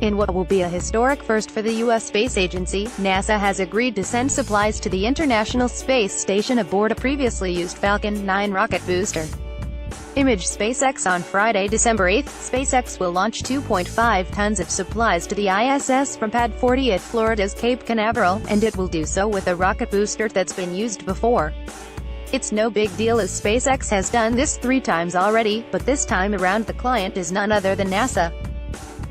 In what will be a historic first for the U.S. Space Agency, NASA has agreed to send supplies to the International Space Station aboard a previously used Falcon 9 rocket booster. Image SpaceX. On Friday, December 8, SpaceX will launch 2.5 tons of supplies to the ISS from Pad 40 at Florida's Cape Canaveral, and it will do so with a rocket booster that's been used before. It's no big deal, as SpaceX has done this 3 times already, but this time around the client is none other than NASA.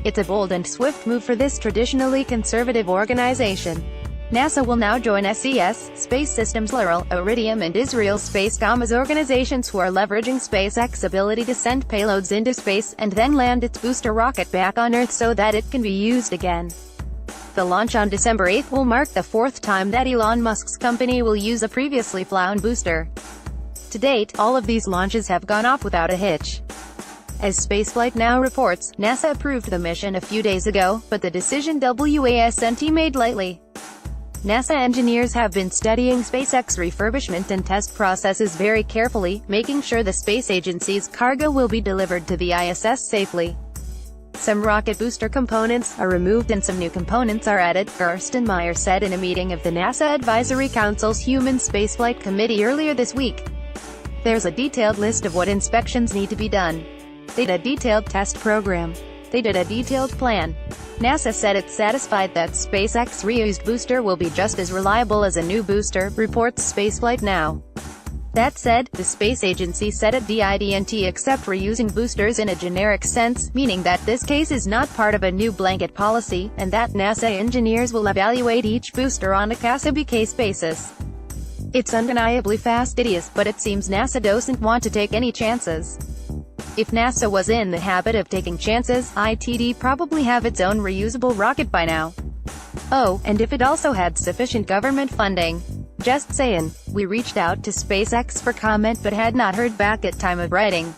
It's a bold and swift move for this traditionally conservative organization. NASA will now join SES, Space Systems Plural, Iridium and Israel Space as organizations who are leveraging SpaceX's ability to send payloads into space, and then land its booster rocket back on Earth so that it can be used again. The launch on December 8 will mark the 4th time that Elon Musk's company will use a previously flown booster. To date, all of these launches have gone off without a hitch. As Spaceflight Now reports, NASA approved the mission a few days ago, but the decision wasn't made lightly. NASA engineers have been studying SpaceX refurbishment and test processes very carefully, making sure the space agency's cargo will be delivered to the ISS safely. Some rocket booster components are removed and some new components are added, Gerstenmaier said in a meeting of the NASA Advisory Council's Human Spaceflight Committee earlier this week. There's a detailed list of what inspections need to be done. They did a detailed test program. They did a detailed plan. NASA said it's satisfied that SpaceX's reused booster will be just as reliable as a new booster, reports Spaceflight Now. That said, the space agency said it didn't accept reusing boosters in a generic sense, meaning that this case is not part of a new blanket policy, and that NASA engineers will evaluate each booster on a case-by-case basis. It's undeniably fastidious, but it seems NASA doesn't want to take any chances. If NASA was in the habit of taking chances, it'd probably have its own reusable rocket by now. Oh, and if it also had sufficient government funding. Just saying. We reached out to SpaceX for comment but had not heard back at time of writing.